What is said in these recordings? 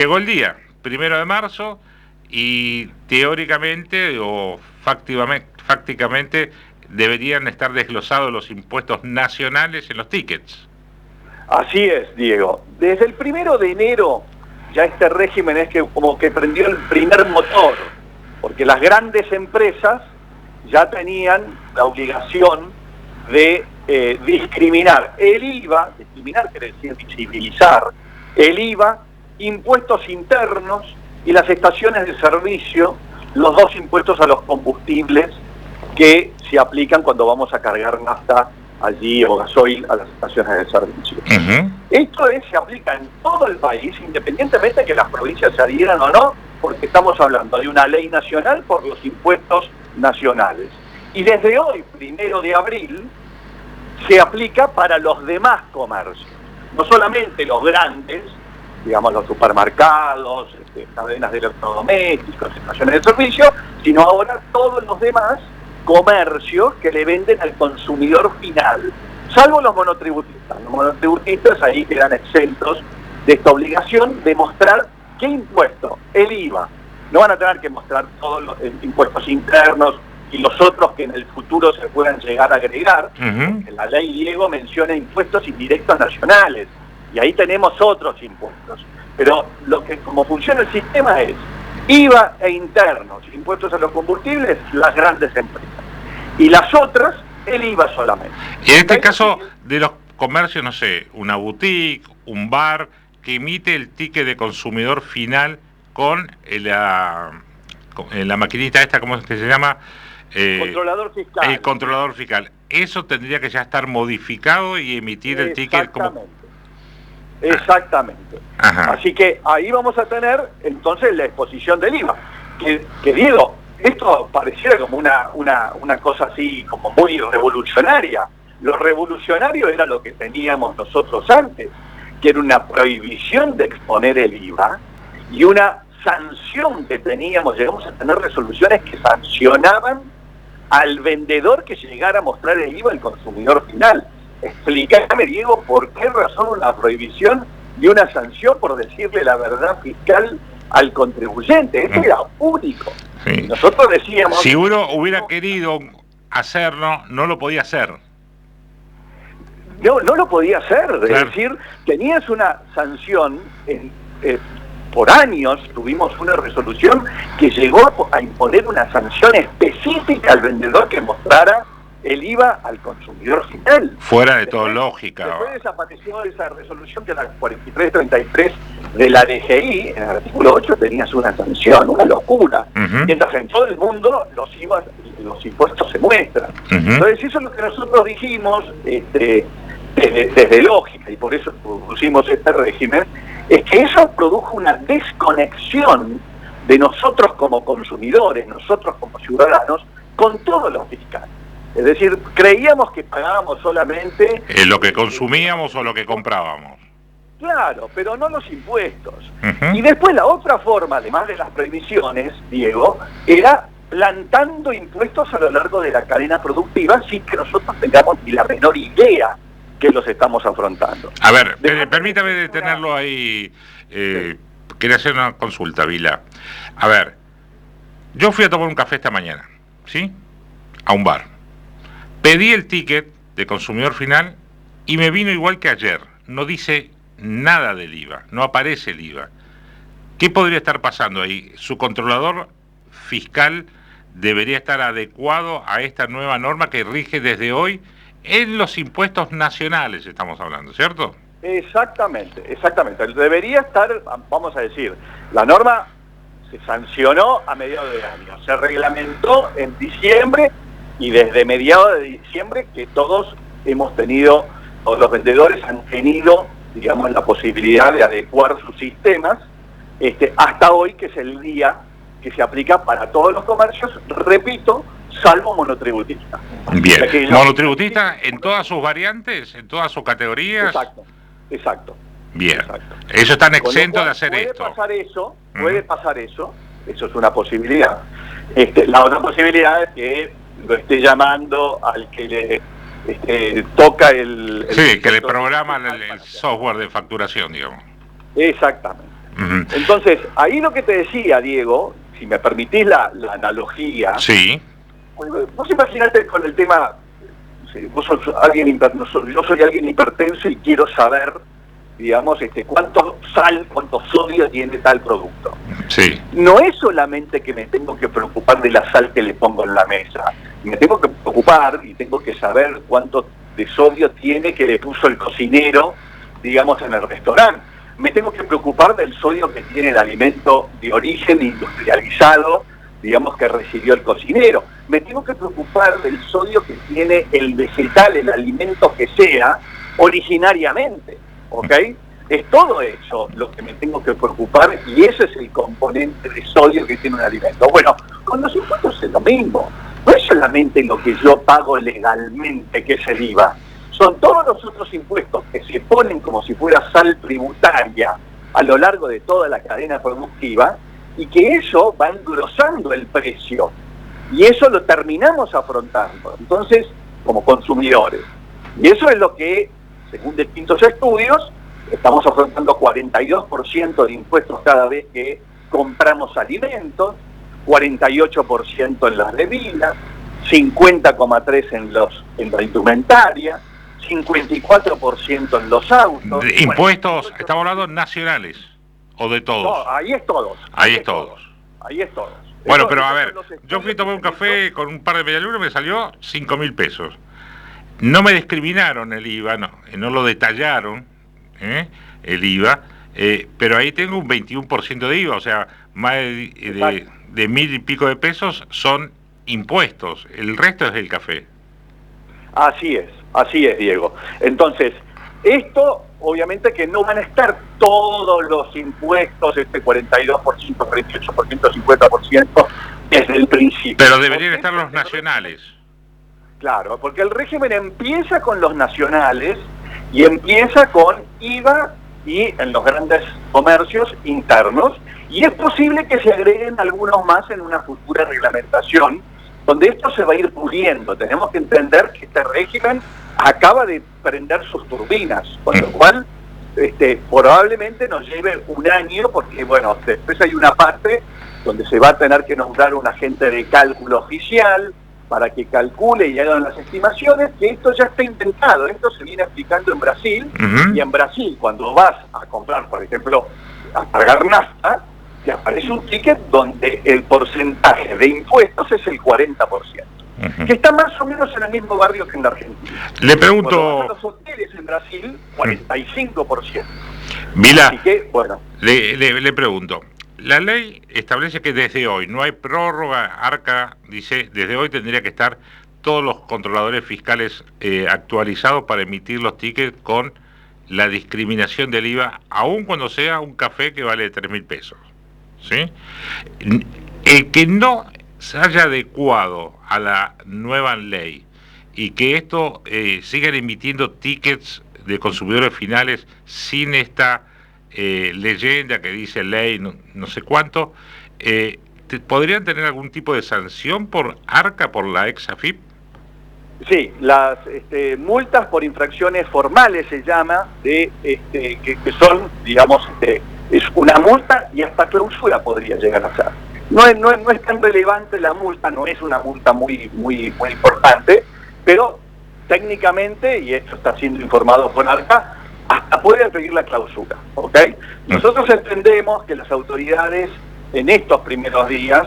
Llegó el día, 1 de marzo, y teóricamente o fácticamente deberían estar desglosados los impuestos nacionales en los tickets. Así es, Diego. Desde el 1 de enero ya este régimen es que como que prendió el primer motor, porque las grandes empresas ya tenían la obligación de discriminar el IVA, discriminar quiere decir visibilizar el IVA, impuestos internos y las estaciones de servicio, los dos impuestos a los combustibles que se aplican cuando vamos a cargar nafta allí o gasoil a las estaciones de servicio. Esto se aplica en todo el país, independientemente de que las provincias se adhieran o no, porque estamos hablando de una ley nacional por los impuestos nacionales. Y desde hoy, 1 de abril, se aplica para los demás comercios, no solamente los grandes, digamos los supermercados, cadenas de electrodomésticos, estaciones de servicio, sino ahora todos los demás comercios que le venden al consumidor final, salvo los monotributistas. Los monotributistas ahí quedan exentos de esta obligación de mostrar qué impuesto, el IVA. No van a tener que mostrar todos los impuestos internos y los otros que en el futuro se puedan llegar a agregar. Porque la ley Diego menciona impuestos indirectos nacionales, y ahí tenemos otros impuestos. Pero lo que como funciona el sistema es IVA e internos, impuestos a los combustibles, las grandes empresas. Y las otras, el IVA solamente. Y en este caso de los comercios, no sé, una boutique, un bar, que emite el ticket de consumidor final con la maquinita esta, ¿cómo es que se llama? Controlador fiscal. El controlador fiscal. Eso tendría que ya estar modificado y emitir el ticket como... Exactamente. Ajá. Así que ahí vamos a tener entonces la exposición del IVA. Que Diego, esto pareciera como una cosa así como muy revolucionaria. Lo revolucionario era lo que teníamos nosotros antes, que era una prohibición de exponer el IVA y una sanción que teníamos. Llegamos a tener resoluciones que sancionaban al vendedor que llegara a mostrar el IVA al consumidor final. Explícame, Diego, por qué razón una prohibición y una sanción por decirle la verdad fiscal al contribuyente. Eso era único. Sí. Nosotros decíamos... Si uno hubiera querido hacerlo, no lo podía hacer. No lo podía hacer. Claro. Es decir, tenías una sanción por años. Tuvimos una resolución que llegó a imponer una sanción específica al vendedor que mostrara el IVA al consumidor final. Fuera de toda lógica. Después desapareció esa resolución, que era la 4333 de la DGI. En el artículo 8 tenías una sanción, una locura. Mientras en todo el mundo los impuestos se muestran. Entonces eso es lo que nosotros dijimos desde lógica, y por eso pusimos este régimen, es que eso produjo una desconexión de nosotros como consumidores, nosotros como ciudadanos, con todo lo fiscal. Es decir, creíamos que pagábamos solamente... lo que consumíamos o lo que comprábamos. Claro, pero no los impuestos. Y después la otra forma, además de las prohibiciones, Diego, era plantando impuestos a lo largo de la cadena productiva sin que nosotros tengamos ni la menor idea que los estamos afrontando. A ver, permítame detenerlo ahí. Quería hacer una consulta, Vila. A ver, yo fui a tomar un café esta mañana, ¿sí? A un bar. Pedí el ticket de consumidor final y me vino igual que ayer. No dice nada del IVA, no aparece el IVA. ¿Qué podría estar pasando ahí? ¿Su controlador fiscal debería estar adecuado a esta nueva norma que rige desde hoy en los impuestos nacionales, estamos hablando, ¿cierto? Exactamente. Debería estar, vamos a decir, la norma se sancionó a mediados de año, se reglamentó en diciembre, y desde mediados de diciembre que todos los vendedores han tenido, digamos, la posibilidad de adecuar sus sistemas, hasta hoy, que es el día que se aplica para todos los comercios, repito, salvo monotributista. Bien, monotributista en todas sus variantes, en todas sus categorías. Exacto. Bien, ellos están exentos de hacer esto. Puede pasar eso es una posibilidad. La otra posibilidad es que lo esté llamando al que le toca el sí, que le programa el software de facturación, digamos. Exactamente. Ujú. Entonces, ahí lo que te decía, Diego, si me permitís la analogía, Sí, vos imaginate con el tema, si vos sos alguien yo soy alguien hipertenso y quiero saber, digamos, cuánto sal, cuánto sodio tiene tal producto. sí. No es solamente que me tengo que preocupar de la sal que le pongo en la mesa, me tengo que preocupar y tengo que saber cuánto de sodio tiene que le puso el cocinero, digamos, en el restaurante. Me tengo que preocupar del sodio que tiene el alimento de origen industrializado, digamos, que recibió el cocinero. Me tengo que preocupar del sodio que tiene el vegetal, el alimento que sea, originariamente, ¿ok? Es todo eso lo que me tengo que preocupar y ese es el componente de sodio que tiene un alimento. Bueno, con los impuestos es lo mismo. No es solamente lo que yo pago legalmente, que es el IVA. Son todos los otros impuestos que se ponen como si fuera sal tributaria a lo largo de toda la cadena productiva y que eso va engrosando el precio. Y eso lo terminamos afrontando, entonces, como consumidores. Y eso es lo que, según distintos estudios, estamos afrontando 42% de impuestos cada vez que compramos alimentos, 48% en las bebidas, 50,3% en la indumentaria, 54% en los autos. Impuestos, Bueno, estamos hablando nacionales o de todos. no, ahí es todos. Ahí es todos. Ahí es todos. Bueno, Eso, pero a esos ver, son los yo fui a estudios tomar un que se han café con un par de medialunas y me salió 5.000 pesos. No me discriminaron el IVA, no lo detallaron, el IVA, pero ahí tengo un 21% de IVA, o sea, más de 1.000 y pico de pesos son impuestos, el resto es el café. Así es, Diego. Entonces, esto obviamente que no van a estar todos los impuestos, 42%, 38%, 50% desde el principio. Pero deberían estar los nacionales. Claro, porque el régimen empieza con los nacionales y empieza con IVA y en los grandes comercios internos, y es posible que se agreguen algunos más en una futura reglamentación, donde esto se va a ir puliendo. Tenemos que entender que este régimen acaba de prender sus turbinas, con lo cual probablemente nos lleve un año, porque bueno, después hay una parte donde se va a tener que nombrar un agente de cálculo oficial para que calcule y hagan las estimaciones, que esto ya está inventado, esto se viene aplicando en Brasil, y en Brasil cuando vas a comprar, por ejemplo, a cargar nafta, te aparece un ticket donde el porcentaje de impuestos es el 40%, que está más o menos en el mismo barrio que en la Argentina. Le pregunto... Cuando vas a los hoteles en Brasil, 45%. Vila, así que, bueno, le pregunto, la ley establece que desde hoy no hay prórroga, Arca dice, desde hoy tendría que estar todos los controladores fiscales actualizados para emitir los tickets con la discriminación del IVA, aun cuando sea un café que vale 3.000 pesos. ¿Sí? El que no se haya adecuado a la nueva ley y que esto sigan emitiendo tickets de consumidores finales sin esta leyenda que dice ley no sé cuánto, ¿podrían tener algún tipo de sanción por Arca, por la ex AFIP? sí, las multas por infracciones formales se llama, que son, digamos, es una multa y hasta clausura podría llegar a ser. No es tan relevante la multa, no es una multa muy importante, pero técnicamente, y esto está siendo informado por Arca, hasta puede pedir la clausura, ¿ok? Nosotros entendemos que las autoridades en estos primeros días,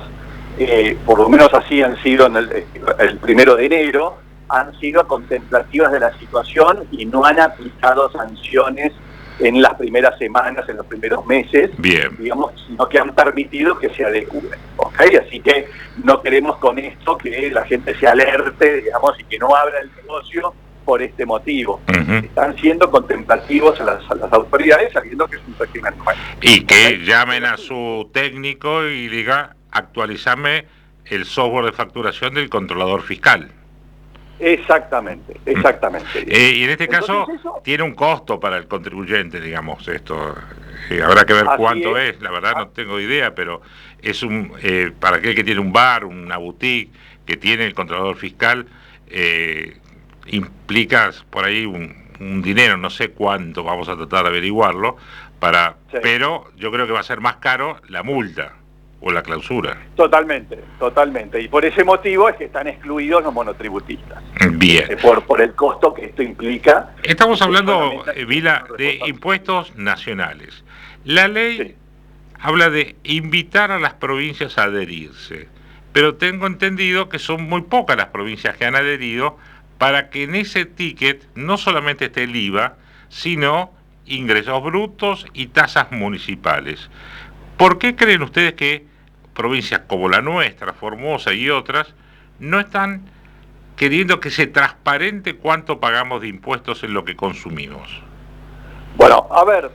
por lo menos así han sido en el 1 de enero, han sido contemplativas de la situación y no han aplicado sanciones en las primeras semanas, en los primeros meses, bien, digamos, sino que han permitido que se adecúen, ¿ok? Así que no queremos con esto que la gente se alerte, digamos, y que no abra el negocio por este motivo. Están siendo contemplativos a las autoridades, sabiendo que es un régimen nuevo. Y que llamen a su técnico y diga, actualizame el software de facturación del controlador fiscal. Exactamente. Y en este caso eso tiene un costo para el contribuyente, digamos, esto. Habrá que ver cuánto es, la verdad no tengo idea, pero es para aquel que tiene un bar, una boutique, que tiene el controlador fiscal, implica por ahí un dinero, no sé cuánto, vamos a tratar de averiguarlo, Sí. Pero yo creo que va a ser más caro la multa o la clausura. Totalmente, totalmente. Y por ese motivo es que están excluidos los monotributistas. Bien. Por el costo que esto implica. Estamos hablando, Solamente Vila, de impuestos nacionales. La ley habla de invitar a las provincias a adherirse, pero tengo entendido que son muy pocas las provincias que han adherido para que en ese ticket no solamente esté el IVA, sino ingresos brutos y tasas municipales. ¿Por qué creen ustedes que provincias como la nuestra, Formosa y otras, no están queriendo que se transparente cuánto pagamos de impuestos en lo que consumimos? Bueno, a ver,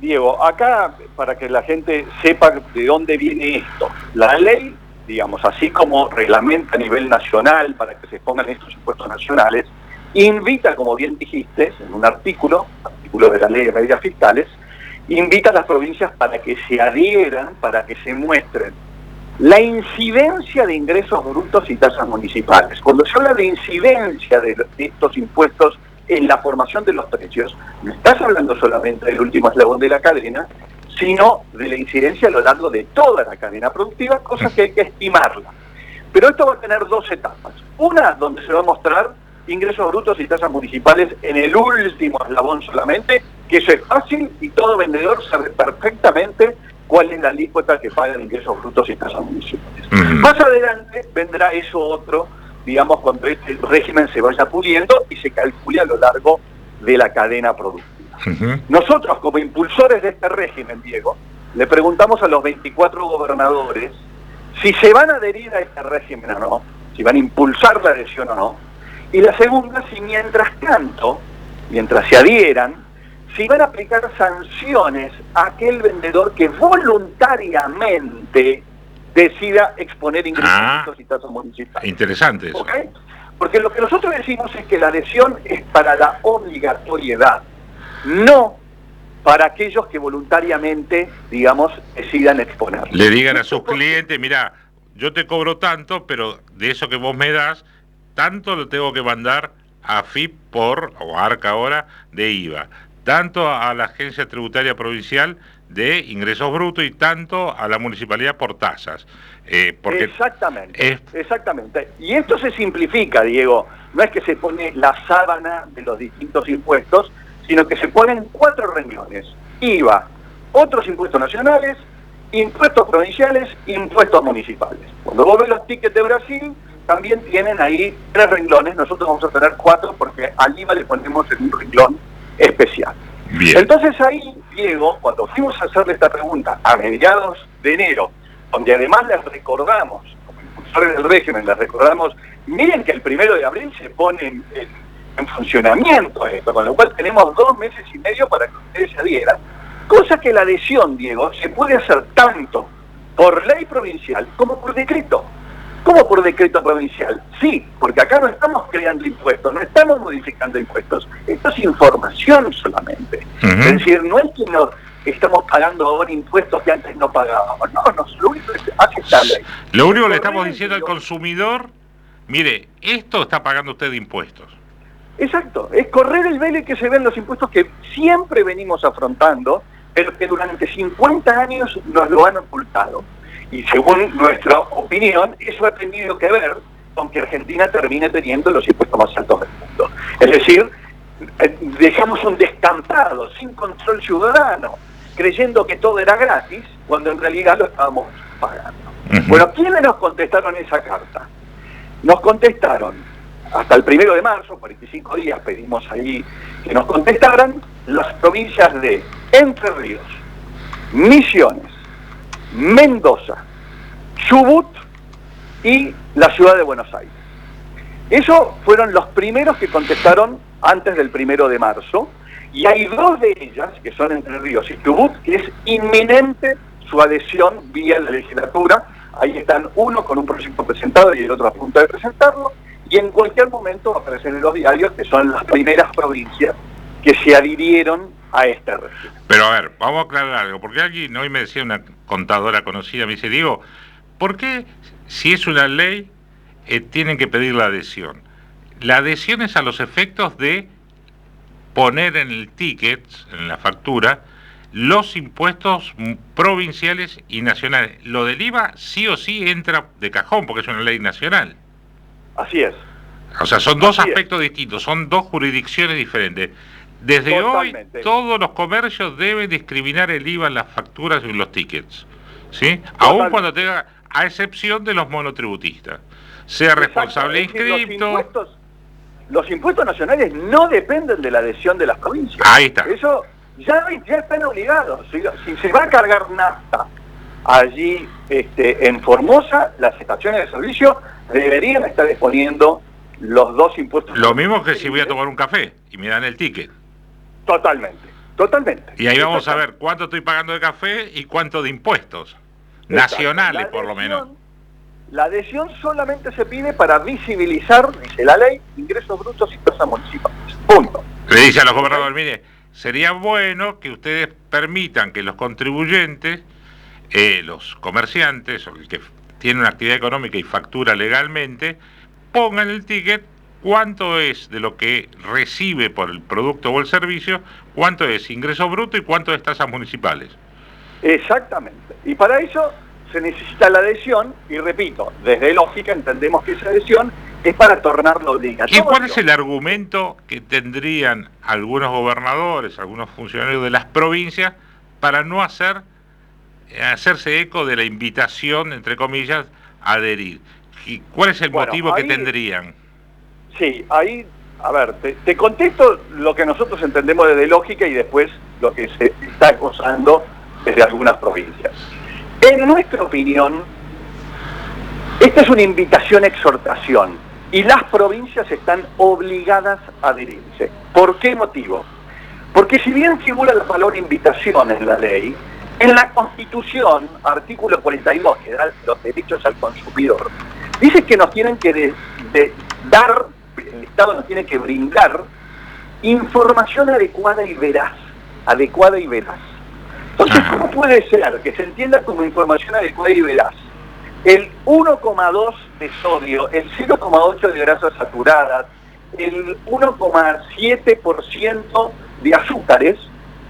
Diego, acá para que la gente sepa de dónde viene esto, la ley, digamos, así como reglamenta a nivel nacional para que se pongan estos impuestos nacionales, invita, como bien dijiste, en un artículo de la ley de medidas fiscales, invita a las provincias para que se adhieran, para que se muestren la incidencia de ingresos brutos y tasas municipales. Cuando se habla de incidencia de estos impuestos en la formación de los precios, no estás hablando solamente del último eslabón de la cadena, sino de la incidencia a lo largo de toda la cadena productiva, cosa que hay que estimarla. Pero esto va a tener dos etapas. Una, donde se va a mostrar ingresos brutos y tasas municipales en el último eslabón solamente, que eso es fácil y todo vendedor sabe perfectamente cuál es la alícuota que pagan ingresos brutos y tasas municipales. Más adelante vendrá eso otro, digamos, cuando este régimen se vaya puliendo y se calcule a lo largo de la cadena productiva. Nosotros, como impulsores de este régimen, Diego, le preguntamos a los 24 gobernadores si se van a adherir a este régimen o no, si van a impulsar la adhesión o no, y la segunda, si mientras tanto, mientras se adhieran, si van a aplicar sanciones a aquel vendedor que voluntariamente decida exponer ingresos y tasas municipales. Interesante eso. ¿Okay? Porque lo que nosotros decimos es que la adhesión es para la obligatoriedad, no para aquellos que voluntariamente, digamos, decidan exponer. Le digan a sus clientes, mira, yo te cobro tanto, pero de eso que vos me das, tanto lo tengo que mandar a FIP o ARCA ahora, de IVA, tanto a la Agencia Tributaria Provincial de Ingresos Brutos y tanto a la Municipalidad por tasas. Exactamente. Y esto se simplifica, Diego. No es que se pone la sábana de los distintos impuestos, sino que se ponen 4 renglones. IVA, otros impuestos nacionales, impuestos provinciales, impuestos municipales. Cuando vos ves los tickets de Brasil, también tienen ahí 3 renglones. Nosotros vamos a tener 4 porque al IVA le ponemos en un renglón especial. Bien. Entonces ahí, Diego, cuando fuimos a hacerle esta pregunta a mediados de enero, donde además les recordamos, como impulsores del régimen, les recordamos, miren que el 1 de abril se pone en funcionamiento esto, con lo cual tenemos 2 meses y medio para que ustedes se adhieran. Cosa que la adhesión, Diego, se puede hacer tanto por ley provincial como por decreto. ¿Cómo por decreto provincial? Sí, porque acá no estamos creando impuestos, no estamos modificando impuestos. Esto es información solamente. Es decir, no es que nos estamos pagando ahora impuestos que antes no pagábamos. No, lo único que hace esta ley. Lo único que le estamos diciendo al consumidor, mire, esto está pagando usted de impuestos. Exacto, es correr el velo y que se ven los impuestos que siempre venimos afrontando, pero que durante 50 años nos lo han ocultado. Y según nuestra opinión, eso ha tenido que ver con que Argentina termine teniendo los impuestos más altos del mundo. Es decir, dejamos un descampado, sin control ciudadano, creyendo que todo era gratis, cuando en realidad lo estábamos pagando. Bueno, ¿quiénes nos contestaron esa carta? Nos contestaron, hasta el 1 de marzo, 45 días pedimos ahí que nos contestaran, las provincias de Entre Ríos, Misiones, Mendoza, Chubut y la ciudad de Buenos Aires. Esos fueron los primeros que contestaron antes del 1 de marzo, y hay 2 de ellas, que son Entre Ríos y Chubut, que es inminente su adhesión vía la legislatura. Ahí están, uno con un proyecto presentado y el otro a punto de presentarlo, y en cualquier momento aparecen en los diarios que son las primeras provincias que se adhirieron a este régimen. Pero a ver, vamos a aclarar algo, porque alguien hoy me decía, una contadora conocida, me dice, Diego, ¿por qué si es una ley tienen que pedir la adhesión? La adhesión es a los efectos de poner en el ticket, en la factura, los impuestos provinciales y nacionales. Lo del IVA sí o sí entra de cajón porque es una ley nacional. Así es. O sea, son dos Así aspectos distintos, son dos jurisdicciones diferentes. Desde Totalmente. hoy todos los comercios deben discriminar el IVA en las facturas y en los tickets, ¿sí? Aún cuando tenga, a excepción de los monotributistas. Sea responsable inscripto. Los impuestos nacionales no dependen de la adhesión de las provincias. Ahí está. Eso ya están obligados. Si se va a cargar nafta allí en Formosa, las estaciones de servicio deberían estar exponiendo los dos impuestos. Lo mismo que si voy a tomar un café y me dan el ticket. Totalmente. Y ahí vamos a ver cuánto estoy pagando de café y cuánto de impuestos. Nacionales, por lo menos. La adhesión solamente se pide para visibilizar, dice la ley, ingresos brutos y tasas municipales. Punto. Le dice a los gobernadores, mire, sería bueno que ustedes permitan que los contribuyentes, los comerciantes, o el que tiene una actividad económica y factura legalmente, pongan el ticket cuánto es de lo que recibe por el producto o el servicio, cuánto es ingreso bruto y cuánto es tasas municipales. Exactamente. Y para eso se necesita la adhesión, y repito, desde lógica entendemos que esa adhesión es para tornarlo obligatorio. ¿Y cuál es el argumento que tendrían algunos gobernadores, algunos funcionarios de las provincias, para no hacerse eco de la invitación, entre comillas, a adherir? ¿Y cuál es el motivo que tendrían? Sí, ahí, a ver, te contesto lo que nosotros entendemos desde lógica y después lo que se está gozando desde algunas provincias. En nuestra opinión, esta es una invitación-exhortación y las provincias están obligadas a adherirse. ¿Por qué motivo? Porque si bien figura la palabra invitación en la ley, en la Constitución, artículo 42, que da los derechos al consumidor, dice que nos tienen que dar, el Estado nos tiene que brindar información adecuada y veraz. Entonces, ¿cómo puede ser que se entienda como información adecuada y veraz el 1,2 de sodio, el 0,8 de grasas saturadas, el 1,7% de azúcares,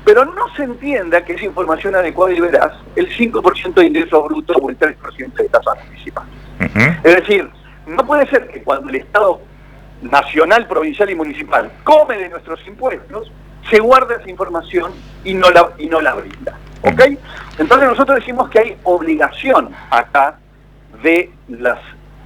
pero no se entienda que es información adecuada y veraz el 5% de ingresos brutos o el 3% de tasas municipales? Es decir, no puede ser que cuando el Estado nacional, provincial y municipal come de nuestros impuestos, se guarda esa información y no la brinda. ¿Ok? Entonces nosotros decimos que hay obligación acá de las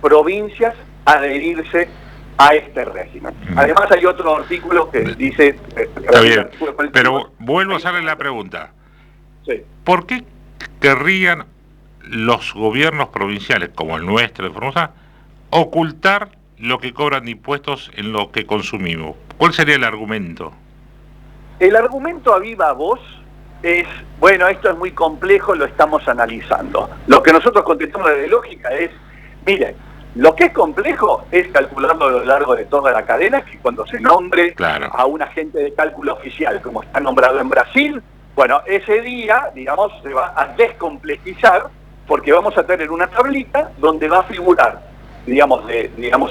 provincias adherirse a este régimen. Además hay otro artículo que dice... Está bien, pero vuelvo a hacerle la pregunta. Sí. ¿Por qué querrían los gobiernos provinciales, como el nuestro de Formosa, ocultar lo que cobran de impuestos en lo que consumimos? ¿Cuál sería el argumento? El argumento a viva voz es, bueno, esto es muy complejo, lo estamos analizando. Lo que nosotros contestamos desde lógica es, miren, lo que es complejo es calcularlo a lo largo de toda la cadena, que cuando se nombre a un agente de cálculo oficial, como está nombrado en Brasil, bueno, ese día, digamos, se va a descomplejizar, porque vamos a tener una tablita donde va a figurar, digamos,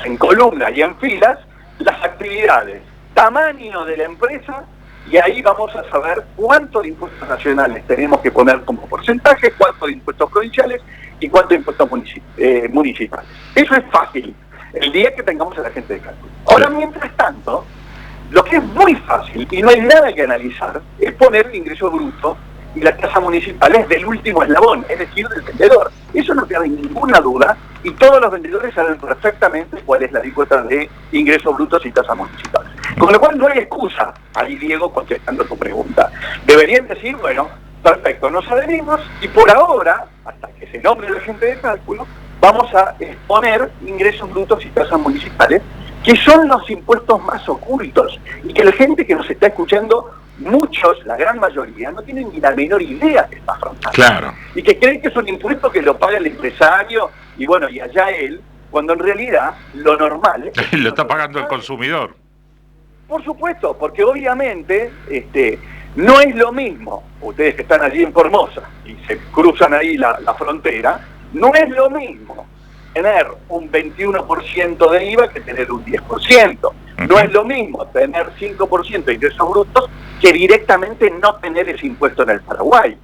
en columnas y en filas, las actividades, tamaño de la empresa, y ahí vamos a saber cuánto de impuestos nacionales tenemos que poner como porcentaje, cuánto de impuestos provinciales y cuánto de impuestos municipales. Eso es fácil, el día que tengamos a la gente de cálculo. Ahora, mientras tanto, lo que es muy fácil y no hay nada que analizar es poner el ingreso bruto y la tasa municipal es del último eslabón, es decir, del vendedor. Eso no queda ninguna duda y todos los vendedores saben perfectamente cuál es la alícuota de ingresos brutos y tasas municipales. Con lo cual no hay excusa, ahí Diego contestando tu pregunta. Deberían decir, bueno, perfecto, nos adherimos y por ahora, hasta que se nombre el agente de cálculo, vamos a exponer ingresos brutos y tasas municipales, que son los impuestos más ocultos y que la gente que nos está escuchando, muchos, la gran mayoría, no tienen ni la menor idea que está afrontando. Claro. Y que creen que es un impuesto que lo paga el empresario y bueno, y allá él, cuando en realidad lo normal es lo está pagando el consumidor. Por supuesto, porque obviamente no es lo mismo, ustedes que están allí en Formosa y se cruzan ahí la frontera, no es lo mismo tener un 21% de IVA que tener un 10%. No es lo mismo tener 5% de ingresos brutos que directamente no tener ese impuesto en el Paraguay.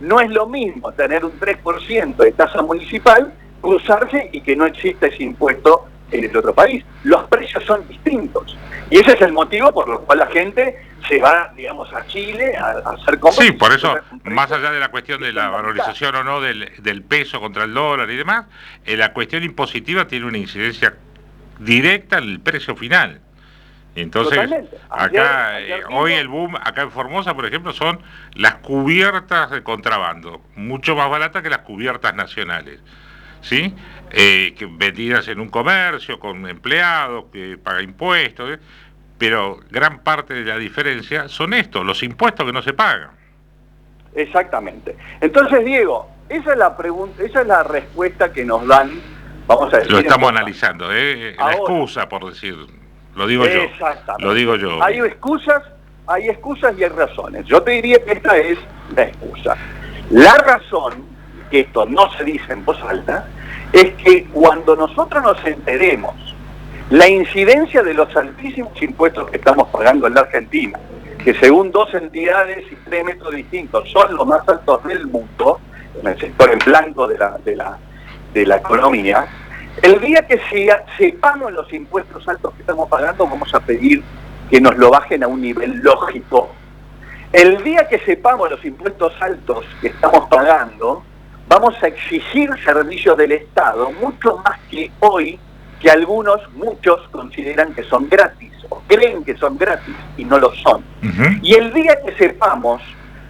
No es lo mismo tener un 3% de tasa municipal, cruzarse y que no exista ese impuesto en el otro país. Los precios son distintos. Y ese es el motivo por el cual la gente se va, digamos, a Chile a hacer compras. Sí, por eso, más allá de la cuestión de la valorización o no del peso contra el dólar y demás, la cuestión impositiva tiene una incidencia directa en el precio final. Entonces, acá, hoy el boom, acá en Formosa, por ejemplo, son las cubiertas de contrabando, mucho más baratas que las cubiertas nacionales, ¿sí? Que vendidas en un comercio, con empleados, que paga impuestos, pero gran parte de la diferencia son estos, los impuestos que no se pagan. Exactamente. Entonces, Diego, esa es la pregunta, esa es la respuesta que nos dan, vamos a decir. Lo estamos analizando, la excusa, por decir, lo digo yo. Lo digo yo. Hay excusas y hay razones. Yo te diría que esta es la excusa. La razón, que esto no se dice en voz alta, es que cuando nosotros nos enteremos la incidencia de los altísimos impuestos que estamos pagando en la Argentina, que según dos entidades y 3 métodos distintos son los más altos del mundo, en el sector en blanco de la economía, el día que sepamos los impuestos altos que estamos pagando, vamos a pedir que nos lo bajen a un nivel lógico. El día que sepamos los impuestos altos que estamos pagando, vamos a exigir servicios del Estado mucho más que hoy, que muchos consideran que son gratis, o creen que son gratis, y no lo son. Y el día que sepamos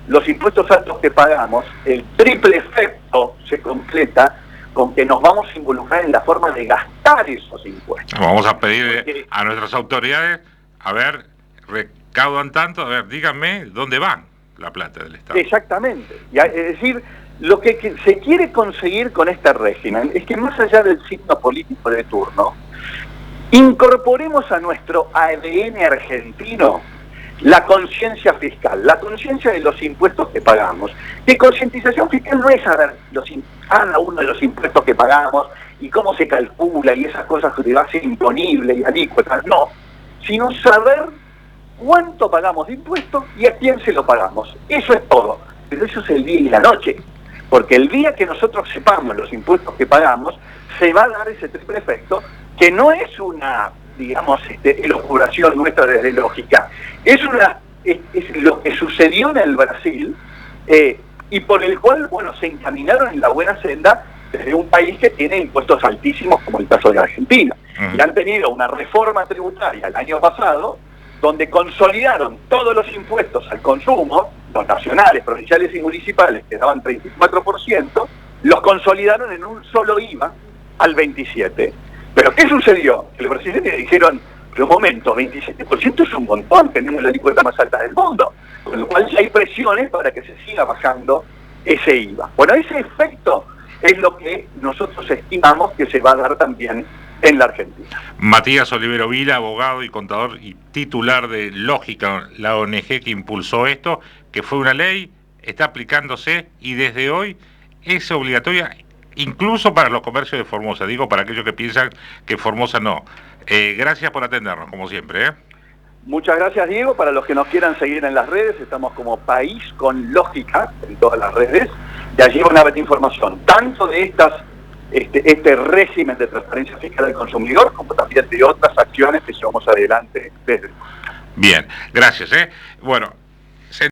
los impuestos altos que pagamos, el triple efecto se completa con que nos vamos a involucrar en la forma de gastar esos impuestos. Vamos a pedir a nuestras autoridades, a ver, recaudan tanto, a ver, díganme dónde van la plata del Estado. Exactamente. Es decir, lo que se quiere conseguir con este régimen es que más allá del signo político de turno, incorporemos a nuestro ADN argentino la conciencia fiscal, la conciencia de los impuestos que pagamos. Que concientización fiscal no es saber cada uno de los impuestos que pagamos y cómo se calcula y esas cosas que te va a ser imponible y alícuotas, no, sino saber cuánto pagamos de impuestos y a quién se lo pagamos. Eso es todo, pero eso es el día y la noche. Porque el día que nosotros sepamos los impuestos que pagamos, se va a dar ese triple efecto, que no es una, digamos, elucubración nuestra desde lógica. Es lo que sucedió en el Brasil, y por el cual, bueno, se encaminaron en la buena senda desde un país que tiene impuestos altísimos, como el caso de Argentina. Y han tenido una reforma tributaria el año pasado, donde consolidaron todos los impuestos al consumo, los nacionales, provinciales y municipales, que daban 34%, los consolidaron en un solo IVA al 27%. ¿Pero qué sucedió? Que los brasileños dijeron, pero un momento, 27% es un montón, tenemos la alícuota más alta del mundo, con lo cual ya hay presiones para que se siga bajando ese IVA. Bueno, ese efecto es lo que nosotros estimamos que se va a dar también en la Argentina. Matías Olivero Vila, abogado y contador y titular de Lógica, la ONG que impulsó esto, que fue una ley, está aplicándose y desde hoy es obligatoria incluso para los comercios de Formosa, digo para aquellos que piensan que Formosa no. Gracias por atendernos, como siempre. Muchas gracias, Diego. Para los que nos quieran seguir en las redes, estamos como País con Lógica en todas las redes, y allí van a ver información, tanto de este régimen de transparencia fiscal del consumidor, como también de otras acciones que llevamos adelante desde... Bien, gracias. Bueno,